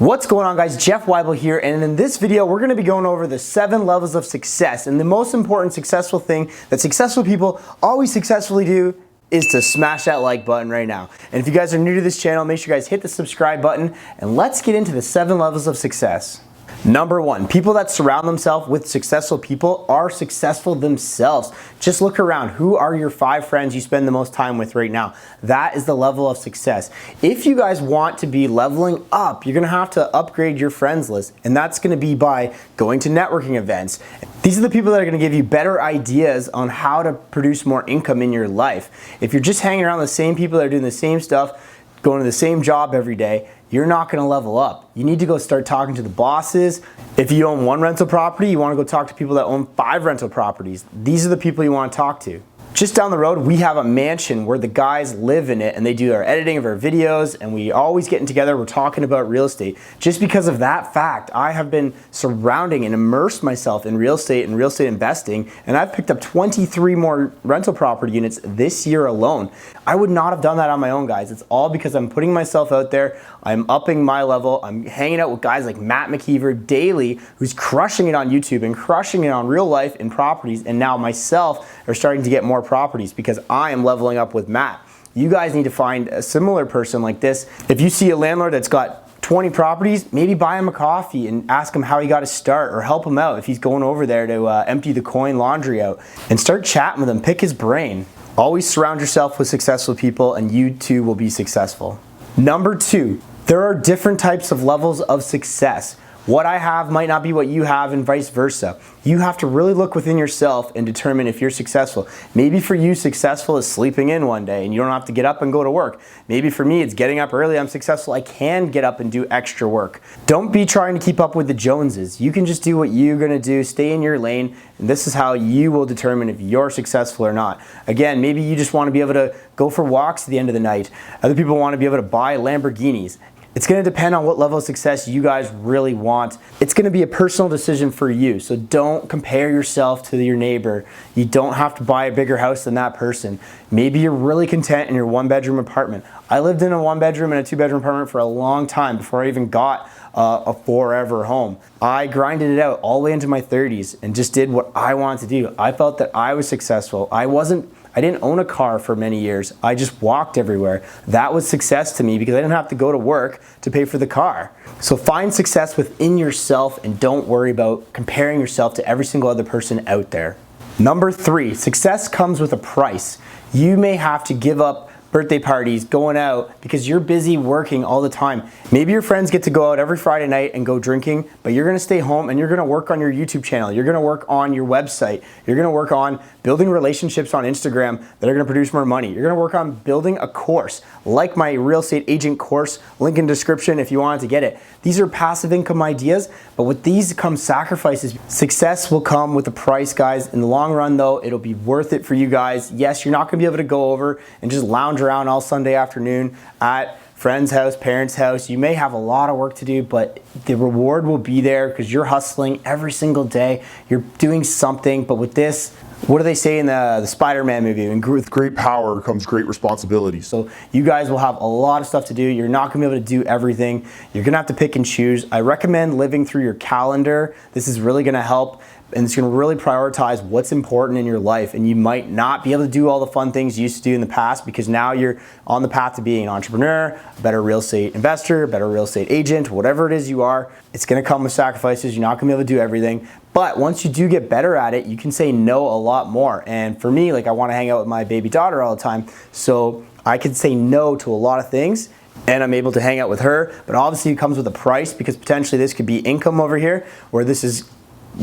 What's going on, guys? Jeff Weibel here, and in this video we're going to be going over the 7 levels of success. And the most important successful thing that successful people always successfully do is to smash that like button right now. And if you guys are new to this channel, make sure you guys hit the subscribe button, and let's get into the 7 levels of success. Number 1, people that surround themselves with successful people are successful themselves. Just look around. Who are your 5 friends you spend the most time with right now? That is the level of success. If you guys want to be leveling up, you're gonna have to upgrade your friends list, and that's gonna be by going to networking events. These are the people that are gonna give you better ideas on how to produce more income in your life. If you're just hanging around the same people that are doing the same stuff, going to the same job every day, you're not gonna level up. You need to go start talking to the bosses. If you own 1 rental property, you wanna go talk to people that own 5 rental properties. These are the people you wanna talk to. Just down the road, we have a mansion where the guys live in it and they do our editing of our videos, and we always getting together, we're talking about real estate. Just because of that fact, I have been surrounding and immersed myself in real estate and real estate investing, and I've picked up 23 more rental property units this year alone. I would not have done that on my own, guys. It's all because I'm putting myself out there, I'm upping my level, I'm hanging out with guys like Matt McKeever daily, who's crushing it on YouTube and crushing it on real life in properties, and now myself are starting to get more properties because I am leveling up with Matt. You guys need to find a similar person like this. If you see a landlord that's got 20 properties, maybe buy him a coffee and ask him how he got to start, or help him out if he's going over there to empty the coin laundry out, and start chatting with him, pick his brain. Always surround yourself with successful people and you too will be successful. Number 2, there are different types of levels of success. What I have might not be what you have, and vice versa. You have to really look within yourself and determine if you're successful. Maybe for you, successful is sleeping in one day and you don't have to get up and go to work. Maybe for me, it's getting up early. I'm successful. I can get up and do extra work. Don't be trying to keep up with the Joneses. You can just do what you're gonna do, stay in your lane, and this is how you will determine if you're successful or not. Again, maybe you just wanna be able to go for walks at the end of the night. Other people wanna be able to buy Lamborghinis. It's gonna depend on what level of success you guys really want. It's gonna be a personal decision for you, so don't compare yourself to your neighbor. You don't have to buy a bigger house than that person. Maybe you're really content in your 1-bedroom apartment. I lived in a 1-bedroom and a 2-bedroom apartment for a long time before I even got a forever home. I grinded it out all the way into my 30s and just did what I wanted to do. I felt that I was successful. I didn't own a car for many years. I just walked everywhere. That was success to me because I didn't have to go to work to pay for the car. So find success within yourself and don't worry about comparing yourself to every single other person out there. Number 3, success comes with a price. You may have to give up birthday parties, going out, because you're busy working all the time. Maybe your friends get to go out every Friday night and go drinking, but you're gonna stay home and you're gonna work on your YouTube channel. You're gonna work on your website. You're gonna work on building relationships on Instagram that are gonna produce more money. You're gonna work on building a course, like my real estate agent course, link in description if you wanted to get it. These are passive income ideas, but with these come sacrifices. Success will come with a price, guys. In the long run though, it'll be worth it for you guys. Yes, you're not gonna be able to go over and just lounge around all Sunday afternoon at friend's house, parents' house. You may have a lot of work to do, but the reward will be there because you're hustling every single day. You're doing something, but with this, what do they say in the Spider-Man movie? With great power comes great responsibility. So you guys will have a lot of stuff to do. You're not gonna be able to do everything. You're gonna have to pick and choose. I recommend living through your calendar. This is really gonna help, and it's gonna really prioritize what's important in your life. And you might not be able to do all the fun things you used to do in the past because now you're on the path to being an entrepreneur, a better real estate investor, a better real estate agent, whatever it is you are. It's gonna come with sacrifices. You're not gonna be able to do everything. But once you do get better at it, you can say no a lot more. And for me, like, I wanna hang out with my baby daughter all the time. So I can say no to a lot of things, and I'm able to hang out with her. But obviously it comes with a price because potentially this could be income over here, or this is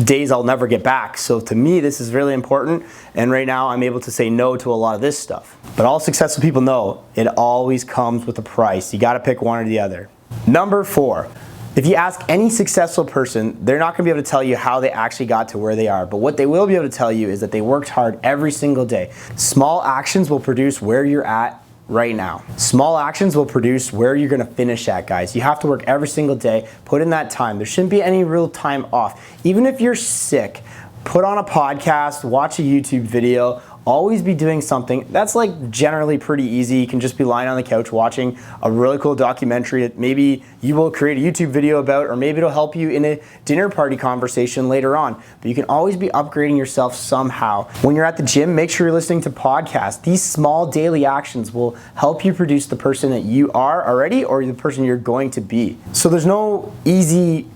days I'll never get back. So to me, this is really important. And right now I'm able to say no to a lot of this stuff. But all successful people know it always comes with a price. You gotta pick one or the other. Number 4, if you ask any successful person, they're not gonna be able to tell you how they actually got to where they are. But what they will be able to tell you is that they worked hard every single day. Small actions will produce where you're at right now. Small actions will produce where you're gonna finish at, guys. You have to work every single day, put in that time. There shouldn't be any real time off. Even if you're sick, put on a podcast, watch a YouTube video, always be doing something that's like generally pretty easy. You can just be lying on the couch watching a really cool documentary that maybe you will create a YouTube video about, or maybe it'll help you in a dinner party conversation later on. But you can always be upgrading yourself somehow. When you're at the gym, make sure you're listening to podcasts. These small daily actions will help you produce the person that you are already, or the person you're going to be. So there's no easy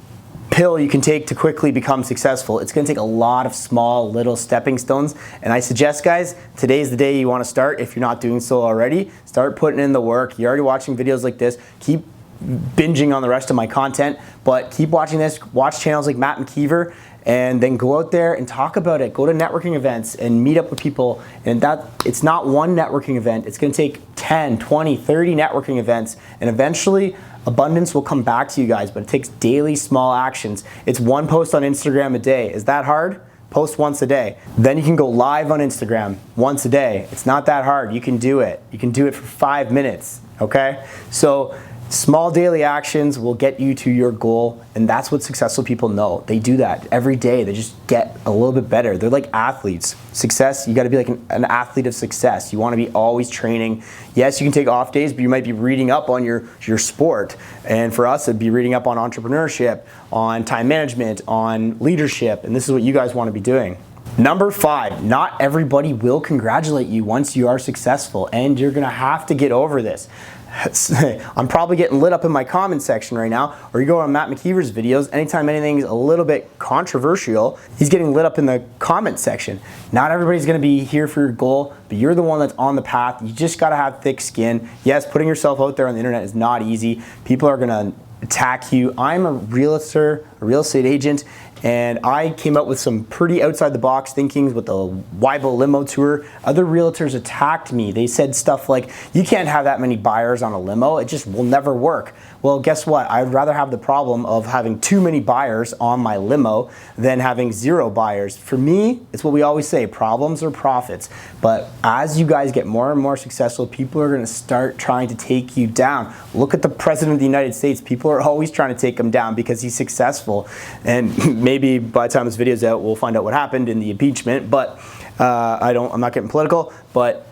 pill you can take to quickly become successful. It's going to take a lot of small little stepping stones, and I suggest, guys, today's the day you want to start. If you're not doing so already, start putting in the work. You're already watching videos like this. Keep binging on the rest of my content, but keep watching this. Watch channels like Matt McKeever, and then go out there and talk about it. Go to networking events and meet up with people. And that it's not one networking event. It's going to take 10, 20, 30 networking events, and eventually abundance will come back to you guys, but it takes daily small actions. It's one post on Instagram a day. Is that hard? Post once a day. Then you can go live on Instagram once a day. It's not that hard. You can do it. You can do it for 5 minutes, okay? So small daily actions will get you to your goal, and that's what successful people know. They do that every day. They just get a little bit better. They're like athletes. Success, you gotta be like an athlete of success. You wanna be always training. Yes, you can take off days, but you might be reading up on your sport. And for us, it'd be reading up on entrepreneurship, on time management, on leadership, and this is what you guys wanna be doing. Number 5, not everybody will congratulate you once you are successful, and you're gonna have to get over this. I'm probably getting lit up in my comment section right now, or you go on Matt McKeever's videos, anytime anything's a little bit controversial, he's getting lit up in the comment section. Not everybody's gonna be here for your goal, but you're the one that's on the path. You just gotta have thick skin. Yes, putting yourself out there on the internet is not easy. People are gonna attack you. I'm a realtor, a real estate agent, and I came up with some pretty outside the box thinkings with the Weibel limo tour. Other realtors attacked me. They said stuff like, you can't have that many buyers on a limo. It just will never work. Well, guess what? I'd rather have the problem of having too many buyers on my limo than having 0 buyers. For me, it's what we always say, problems or profits. But as you guys get more and more successful, people are gonna start trying to take you down. Look at the President of the United States. People are always trying to take him down because he's successful. And maybe by the time this video's out, we'll find out what happened in the impeachment, but I'm not getting political, but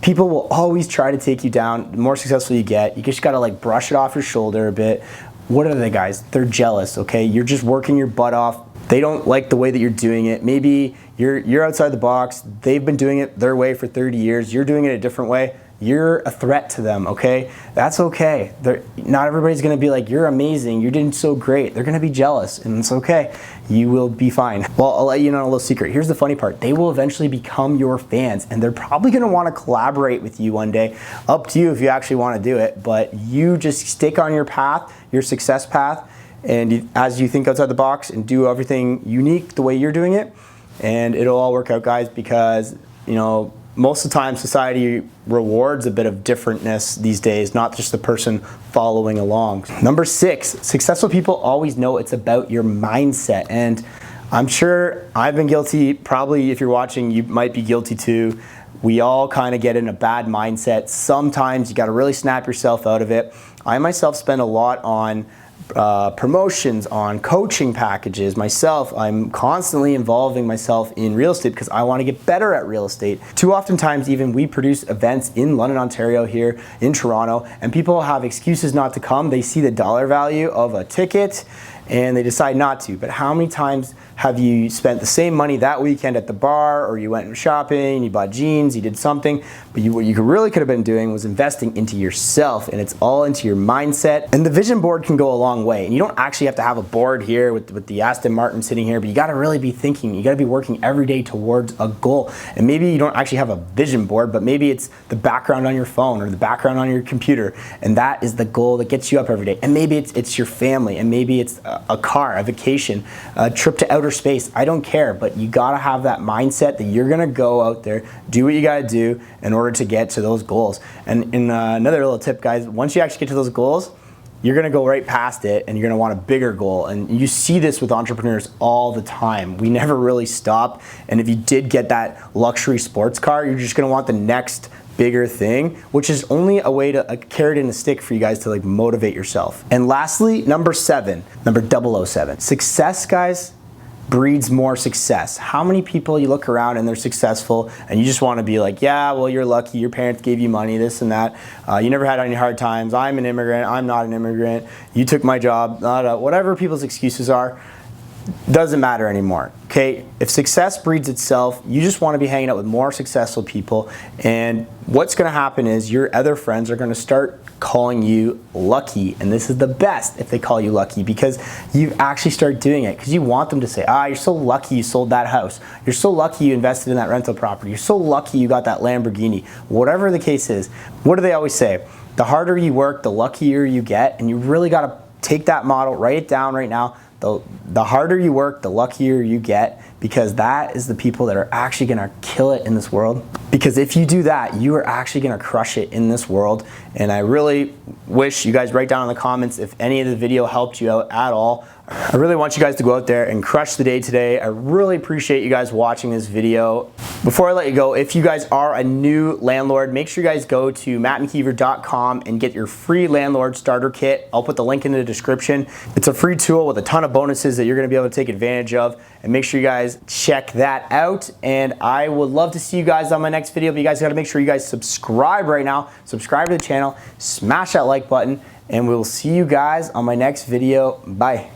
people will always try to take you down. The more successful you get, you just gotta like brush it off your shoulder a bit. What are they, guys? They're jealous, okay? You're just working your butt off. They don't like the way that you're doing it. Maybe you're outside the box. They've been doing it their way for 30 years. You're doing it a different way. You're a threat to them, okay? That's okay. Not everybody's gonna be like, you're amazing, you're doing so great. They're gonna be jealous, and it's okay. You will be fine. Well, I'll let you know a little secret. Here's the funny part. They will eventually become your fans, and they're probably gonna wanna collaborate with you one day. Up to you if you actually wanna do it, but you just stick on your path, your success path, and as you think outside the box and do everything unique the way you're doing it, and it'll all work out, guys, because, you know, most of the time society rewards a bit of differentness these days, not just the person following along. Number 6, successful people always know it's about your mindset. And I'm sure I've been guilty, probably if you're watching, you might be guilty too. We all kind of get in a bad mindset. Sometimes you got to really snap yourself out of it. I myself spend a lot on promotions, on coaching packages. Myself, I'm constantly involving myself in real estate because I want to get better at real estate. Too oftentimes even we produce events in London, Ontario, here in Toronto, and people have excuses not to come. They see the dollar value of a ticket and they decide not to. But how many times have you spent the same money that weekend at the bar, or you went shopping, you bought jeans, you did something, but what you really could have been doing was investing into yourself, and it's all into your mindset. And the vision board can go a long way. And you don't actually have to have a board here with the Aston Martin sitting here, but you gotta really be thinking, you gotta be working every day towards a goal. And maybe you don't actually have a vision board, but maybe it's the background on your phone or the background on your computer, and that is the goal that gets you up every day. And maybe it's your family, and maybe it's a car, a vacation, a trip to outer space. I don't care, but you gotta have that mindset that you're gonna go out there, do what you gotta do in order to get to those goals. And another little tip, guys, once you actually get to those goals, you're gonna go right past it and you're gonna want a bigger goal. And you see this with entrepreneurs all the time. We never really stop. And if you did get that luxury sports car, you're just gonna want the next bigger thing, which is only a way to a carrot and a stick for you guys to like motivate yourself. And lastly, number 7, number 007. Success, guys, breeds more success. How many people you look around and they're successful and you just want to be like, yeah, well, you're lucky, your parents gave you money, this and that, you never had any hard times, I'm an immigrant, I'm not an immigrant, you took my job, whatever people's excuses are, doesn't matter anymore, okay? If success breeds itself, you just want to be hanging out with more successful people, and what's going to happen is your other friends are going to start calling you lucky, and this is the best if they call you lucky, because you actually start doing it, because you want them to say, you're so lucky you sold that house, you're so lucky you invested in that rental property, you're so lucky you got that Lamborghini, whatever the case is. What do they always say? The harder you work, the luckier you get, and you really got to take that model, write it down right now. The harder you work, the luckier you get, because that is the people that are actually gonna kill it in this world. Because if you do that, you are actually gonna crush it in this world. And I really wish you guys write down in the comments if any of the video helped you out at all. I really want you guys to go out there and crush the day today. I really appreciate you guys watching this video. Before I let you go, if you guys are a new landlord, make sure you guys go to mattmckeever.com and get your free landlord starter kit. I'll put the link in the description. It's a free tool with a ton of bonuses that you're gonna be able to take advantage of, and make sure you guys check that out. And I would love to see you guys on my next video, but you guys gotta make sure you guys subscribe right now. Subscribe to the channel, smash that like button, and we'll see you guys on my next video. Bye.